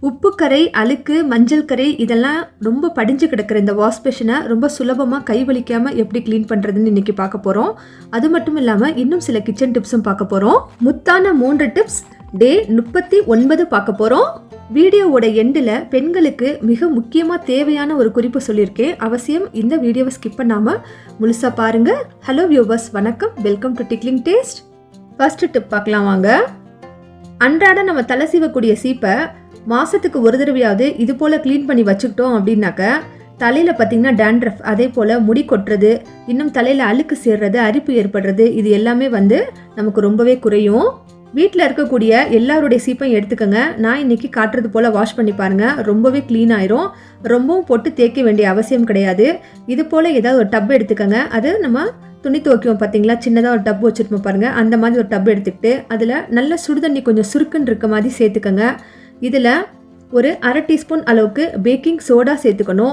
உப்புக்கரை, அழுக்கு, மஞ்சள் கரை இதெல்லாம் ரொம்ப படிஞ்சு கிடக்கிற இந்த வாஷ் பேஷனை ரொம்ப சுலபமாக கை வலிக்காமல் எப்படி க்ளீன் பண்ணுறதுன்னு இன்றைக்கி பார்க்க போகிறோம். அது மட்டும் இல்லாமல் இன்னும் சில கிச்சன் டிப்ஸும் பார்க்க போகிறோம். முத்தான 3 டிப்ஸ் டே 39 பார்க்க போகிறோம். வீடியோவோட எண்டில் பெண்களுக்கு மிக முக்கியமாக தேவையான ஒரு குறிப்பு சொல்லியிருக்கேன். அவசியம் இந்த வீடியோவை ஸ்கிப் பண்ணாமல் முழுசாக பாருங்கள். ஹலோ வியூவர்ஸ், வணக்கம், welcome to Tickling Taste. First tip பார்க்கலாம் வாங்க. அன்றாட நம்ம தலை சீவக்கூடிய சீப்பை மாதத்துக்கு ஒரு தடவையாவது இது போல் க்ளீன் பண்ணி வச்சுக்கிட்டோம் அப்படின்னாக்க தலையில் பார்த்திங்கன்னா டேண்ட்ரஃப், அதே போல் முடி கொட்டுறது, இன்னும் தலையில் அழுக்கு சேர்றது, அரிப்பு ஏற்படுறது, இது எல்லாமே நமக்கு ரொம்பவே குறையும். வீட்டில் இருக்கக்கூடிய எல்லாருடைய சீப்பையும் எடுத்துக்கோங்க. நான் இன்றைக்கி காட்டுறது போல் வாஷ் பண்ணி பாருங்கள். ரொம்பவே க்ளீன் ஆயிரும். ரொம்பவும் போட்டு தேய்க்க வேண்டிய அவசியம் கிடையாது. இது போல் ஏதாவது ஒரு டப் எடுத்துக்கோங்க. அது நம்ம துணி துவைக்குவோம் பார்த்தீங்களா, சின்னதாக ஒரு டப் வச்சுருப்போம் பாருங்கள். அந்த மாதிரி ஒரு டப் எடுத்துக்கிட்டு அதில் நல்ல சுடுதண்ணி கொஞ்சம் சுருக்குன்னு இருக்க மாதிரி சேர்த்துக்கோங்க. இதில் ஒரு 1/2 டீஸ்பூன் அளவுக்கு பேக்கிங் சோடா சேர்த்துக்கணும்.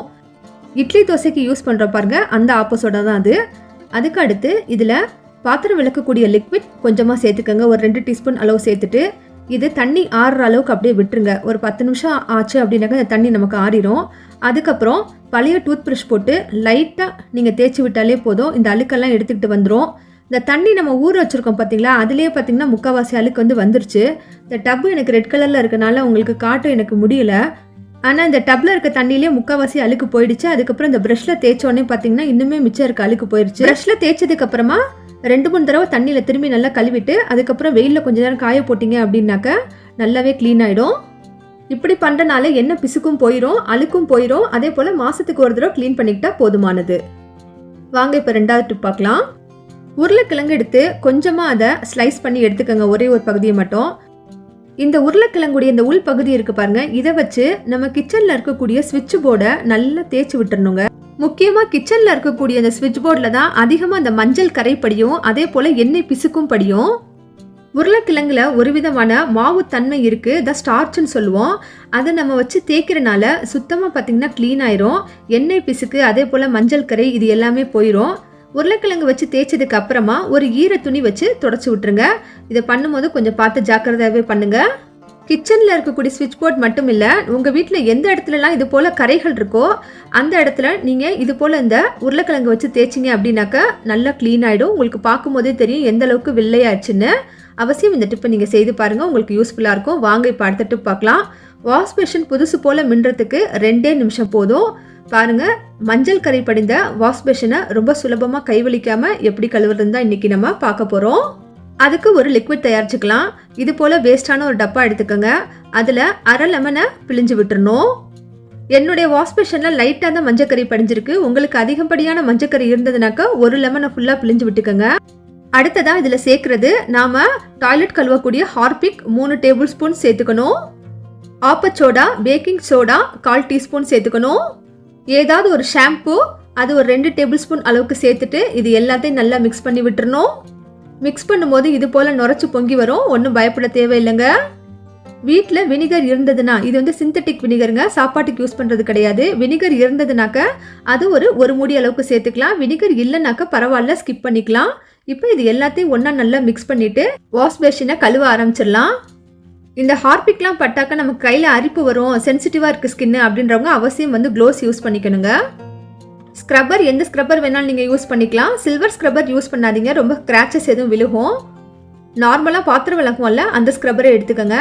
இட்லி தோசைக்கு யூஸ் பண்ணுற பாருங்க, அந்த ஆப்போ சோடா தான் அது. அதுக்கு அடுத்து இதில் பாத்திரம் விளக்கக்கூடிய லிக்விட் கொஞ்சமாக சேர்த்துக்கோங்க. ஒரு 2 டீஸ்பூன் அளவு சேர்த்துட்டு இது தண்ணி ஆறுற அளவுக்கு அப்படியே விட்டுருங்க. ஒரு 10 நிமிஷம் ஆச்சு அப்படின்னாக்கா அந்த தண்ணி நமக்கு ஆறிடும். அதுக்கப்புறம் பழைய டூத் ப்ரஷ் போட்டு லைட்டாக நீங்கள் தேய்ச்சி விட்டாலே போதும். இந்த அழுக்கெல்லாம் எடுத்துக்கிட்டு வந்துடும். இந்த தண்ணி நம்ம ஊற வச்சுருக்கோம் பார்த்தீங்களா, அதுலேயே பார்த்தீங்கன்னா முக்கால்வாசி அழுக்கு வந்துருச்சு. இந்த டப்பு எனக்கு ரெட் கலரில் இருக்கனால உங்களுக்கு காட்ட எனக்கு முடியல. ஆனால் இந்த டப்பில் இருக்க தண்ணியிலே முக்கால்வாசி அழுக்கு போயிடுச்சு. அதுக்கப்புறம் இந்த ப்ரஷ்ஷில் தேய்ச்சோடனே பார்த்தீங்கன்னா இன்னுமே மிச்சம் இருக்க அழுக்கு போயிடுச்சு. ப்ரஷ்ஷில் தேய்ச்சதுக்கப்புறமா 2-3 தடவை தண்ணியில் திரும்பி நல்லா கழுவிட்டு அதுக்கப்புறம் வெயிலில் கொஞ்ச நேரம் காய போட்டிங்க அப்படின்னாக்க நல்லாவே க்ளீன் ஆகிடும். இப்படி பண்ணுறனால என்ன பிசுக்கும் போயிடும், அழுக்கும் போயிடும். அதே போல் மாதத்துக்கு ஒரு தடவை க்ளீன் பண்ணிக்கிட்டா போதுமானது. வாங்க இப்போ 2வது டிப் பார்க்கலாம். உருளைக்கிழங்கு எடுத்து கொஞ்சமாக அதை ஸ்லைஸ் பண்ணி எடுத்துக்கோங்க, ஒரே ஒரு பகுதியை மட்டும். இந்த உருளைக்கிழங்குடைய இந்த உள் பகுதி இருக்குது பாருங்கள், இதை வச்சு நம்ம கிச்சனில் இருக்கக்கூடிய ஸ்விட்ச் போர்டை நல்லா தேய்ச்சி விட்டுறணுங்க. முக்கியமாக கிச்சனில் இருக்கக்கூடிய அந்த ஸ்விட்ச் போர்டில் தான் அதிகமாக அந்த மஞ்சள் கரை படியும், அதே போல் எண்ணெய் பிசுக்கும் படியும். உருளைக்கிழங்குல ஒரு விதமான மாவு தன்மை இருக்குது, த ஸ்டார்ச்னு சொல்லுவோம். அதை நம்ம வச்சு தேய்க்கிறனால சுத்தமாக பார்த்திங்கன்னா க்ளீன் ஆயிரும். எண்ணெய் பிசுக்கு, அதே போல் மஞ்சள் கரை, இது எல்லாமே போயிடும். உருளைக்கிழங்கு வச்சு தேய்ச்சதுக்கு அப்புறமா ஒரு ஈர துணி வச்சு தொடச்சி விட்டுருங்க. இதை பண்ணும்போது கொஞ்சம் பார்த்து ஜாக்கிரதையாகவே பண்ணுங்க. கிச்சனில் இருக்கக்கூடிய ஸ்விட்ச் போர்ட் மட்டும் இல்லை, உங்கள் வீட்டில் எந்த இடத்துலலாம் இது போல் கரைகள் இருக்கோ அந்த இடத்துல நீங்கள் இது போல் இந்த உருளைக்கிழங்கு வச்சு தேய்ச்சிங்க அப்படின்னாக்கா நல்லா க்ளீன் ஆகிடும். உங்களுக்கு பார்க்கும்போதே தெரியும் எந்த அளவுக்கு வெள்ளையாச்சுன்னு. அவசியம் இந்த டிப்பை நீங்கள் செய்து பாருங்கள், உங்களுக்கு யூஸ்ஃபுல்லாக இருக்கும். வாங்க இப்போ அடுத்த டிப் பார்க்கலாம். வாஷ் பேஷன் புதுசு போல் மின்றதுக்கு 2 நிமிஷம் போதும். பாருங்கள், மஞ்சள் கரை படிந்த வாஷ் பேஷனை ரொம்ப சுலபமாக கைவலிக்காமல் எப்படி கழுவுறதுன்னு தான் இன்றைக்கி நம்ம பார்க்க போகிறோம். அதுக்கு ஒரு லிக்விட் தயாரிச்சுக்கலாம். இது போல் வேஸ்டான ஒரு டப்பா எடுத்துக்கோங்க. அதில் 1/2 லெமனை பிழிஞ்சு விட்டுறணும். என்னுடைய வாஷ் பேஷனில் லைட்டாக தான் மஞ்சக்கறி படிஞ்சிருக்கு. உங்களுக்கு அதிகப்படியான மஞ்சக்கறி இருந்ததுனாக்கா 1 லெமனை ஃபுல்லாக பிழிஞ்சு விட்டுக்கோங்க. அடுத்ததாக இதில் சேர்க்குறது நாம் டாய்லெட் கழுவக்கூடிய ஹார்பிக் 3 டேபிள் ஸ்பூன் சேர்த்துக்கணும். ஆப்பச்சோடா, பேக்கிங் சோடா 1/4 டீஸ்பூன் சேர்த்துக்கணும். ஏதாவது ஒரு ஷாம்பு அது ஒரு 2 டேபிள் ஸ்பூன் அளவுக்கு சேர்த்துட்டு இது எல்லாத்தையும் நல்லா மிக்ஸ் பண்ணி விட்டுறணும். மிக்ஸ் பண்ணும்போது இது போல் நுரைச்சி பொங்கி வரும், ஒன்றும் பயப்பட தேவையில்லைங்க. வீட்டில் வினிகர் இருந்ததுன்னா, இது சிந்தட்டிக் வினிகருங்க, சாப்பாட்டுக்கு யூஸ் பண்ணுறது கிடையாது. வினிகர் இருந்ததுனாக்க அது ஒரு மூடி அளவுக்கு சேர்த்துக்கலாம். வினிகர் இல்லைனாக்க பரவாயில்ல, ஸ்கிப் பண்ணிக்கலாம். இப்போ இது எல்லாத்தையும் ஒன்றா நல்லா மிக்ஸ் பண்ணிவிட்டு வாஷ் பேஷனை கழுவ ஆரம்பிச்சிடலாம். இந்த ஹார்பிக்லாம் பட்டாக்க நமக்கு கையில் அரிப்பு வரும், சென்சிட்டிவாக இருக்குது ஸ்கின்னு அப்படின்றவங்க அவசியம் க்ளோஸ் யூஸ் பண்ணிக்கணுங்க. ஸ்க்ரப்பர், எந்த ஸ்க்ரப்பர் வேணாலும் நீங்கள் யூஸ் பண்ணிக்கலாம். சில்வர் ஸ்க்ரப்பர் யூஸ் பண்ணாதீங்க, ரொம்ப கிராச்சஸ் எதுவும் விழுகும். நார்மலாக பாத்திரம் விளக்குவோம்ல, அந்த ஸ்க்ரப்பரை எடுத்துக்கோங்க.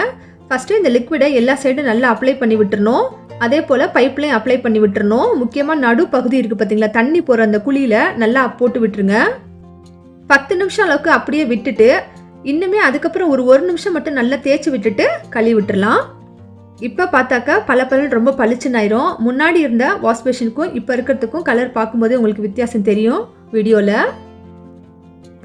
ஃபஸ்ட்டு இந்த லிக்விடை எல்லா சைடும் நல்லா அப்ளை பண்ணி விட்டுறணும். அதே போல் பைப்லையும் அப்ளை பண்ணி விட்டுறணும். முக்கியமாக நடு பகுதி இருக்குது பார்த்தீங்களா, தண்ணி போகிற அந்த குழியில் நல்லா போட்டு விட்டுருங்க. 10 நிமிஷம் அளவுக்கு அப்படியே விட்டுட்டு இன்னுமே அதுக்கப்புறம் ஒரு நிமிஷம் மட்டும் நல்லா தேய்ச்சி விட்டுட்டு கழுவி விட்டுறலாம். இப்போ பார்த்தாக்கா பலப்பலன் ரொம்ப பளிச்சுன்னாயிரும். முன்னாடி இருந்த வாஷ் பேஷனுக்கும் இப்போ இருக்கிறதுக்கும் கலர் பார்க்கும்போதே உங்களுக்கு வித்தியாசம் தெரியும் வீடியோவில்.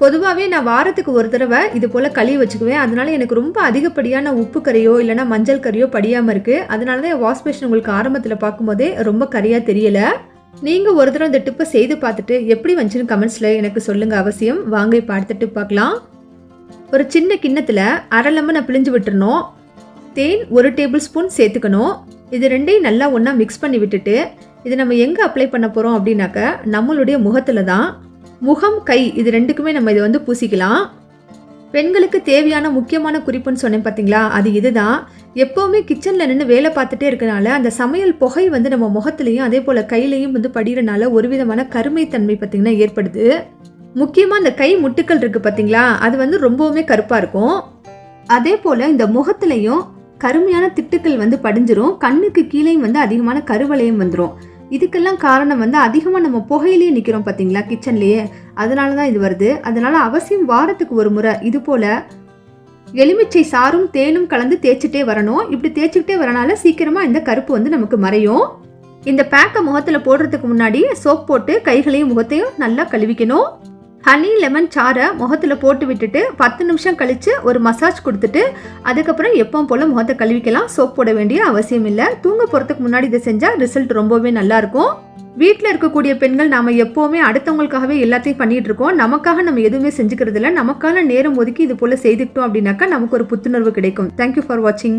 பொதுவாகவே நான் வாரத்துக்கு ஒரு தடவை இது போல் கழுவி வச்சுக்குவேன். அதனால எனக்கு ரொம்ப அதிகப்படியான உப்பு கரையோ இல்லைனா மஞ்சள் கரையோ படியாமல் இருக்குது. அதனால தான் என் வாஷ் பேஷன் உங்களுக்கு ஆரம்பத்தில் பார்க்கும்போதே ரொம்ப கரையாக தெரியலை. நீங்கள் ஒரு தடவை இந்த டிப்பை செய்து பார்த்துட்டு எப்படி வந்துச்சுன்னு கமெண்ட்ஸில் எனக்கு சொல்லுங்கள் அவசியம். வாங்க இப்போ அடுத்த டிப் பார்க்கலாம். ஒரு சின்ன கிண்ணத்தில் 1/2 லெமனை பிழிஞ்சு விட்டுறணும். தேன் 1 டேபிள் ஸ்பூன் சேர்த்துக்கணும். இது ரெண்டையும் நல்லா ஒன்றா மிக்ஸ் பண்ணி விட்டுட்டு இது நம்ம எங்கே அப்ளை பண்ண போகிறோம் அப்படின்னாக்க நம்மளுடைய முகத்தில் தான். முகம், கை இது ரெண்டுக்குமே நம்ம இதை பூசிக்கலாம். பெண்களுக்கு தேவையான முக்கியமான குறிப்புன்னு சொன்னேன் பார்த்தீங்களா, அது இதுதான். எப்போவுமே கிச்சனில் நின்று வேலை பார்த்துட்டே இருக்கனால அந்த சமையல் புகை வந்து நம்ம முகத்துலையும் அதே போல் கையிலையும் வந்து படிகிறனால ஒரு விதமான கருமைத்தன்மை பார்த்திங்கன்னா ஏற்படுது. முக்கியமாக இந்த கை முட்டுக்கள் இருக்குது பார்த்தீங்களா, அது வந்து ரொம்பவுமே கருப்பாக இருக்கும். அதே போல் இந்த முகத்துலையும் கருமையான திட்டுக்கள் வந்து படிஞ்சிரும். கண்ணுக்கு கீழேயும் வந்து அதிகமான கருவளையம் வந்துடும். இதுக்கெல்லாம் காரணம் வந்து அதிகமாக நம்ம புகையிலேயே நிற்கிறோம் பார்த்தீங்களா கிச்சன்லேயே, அதனால தான் இது வருது. அதனால் அவசியம் வாரத்துக்கு ஒரு முறை இது போல் எலுமிச்சை சாறும் தேனும் கலந்து தேய்ச்சிட்டே வரணும். இப்படி தேய்ச்சிக்கிட்டே வரனால சீக்கிரமாக இந்த கருப்பு வந்து நமக்கு மறையும். இந்த பேக்கை முகத்தில் போடுறதுக்கு முன்னாடி சோப் போட்டு கைகளையும் முகத்தையும் நல்லா கழுவிக்கணும். ஹனி லெமன் சாரை முகத்தில் போட்டு விட்டுட்டு 10 நிமிஷம் கழித்து ஒரு மசாஜ் கொடுத்துட்டு அதுக்கப்புறம் எப்பவும் போல் முகத்தை கழுவிக்கலாம். சோப் போட வேண்டிய அவசியம் இல்லை. தூங்க போகிறதுக்கு முன்னாடி இதை செஞ்சால் ரிசல்ட் ரொம்பவே நல்லாயிருக்கும். வீட்டில் இருக்கக்கூடிய பெண்கள் நாம் எப்போவுமே அடுத்தவங்களுக்காகவே எல்லாத்தையும் பண்ணிகிட்டு இருக்கோம். நமக்காக நம்ம எதுவுமே செஞ்சுக்கிறது இல்லை. நமக்கான நேரம் ஒதுக்கி இது போல் செய்துக்கிட்டோம் அப்படின்னாக்கா நமக்கு ஒரு புத்துணர்வு கிடைக்கும். தேங்க்யூ ஃபார் வாட்சிங்.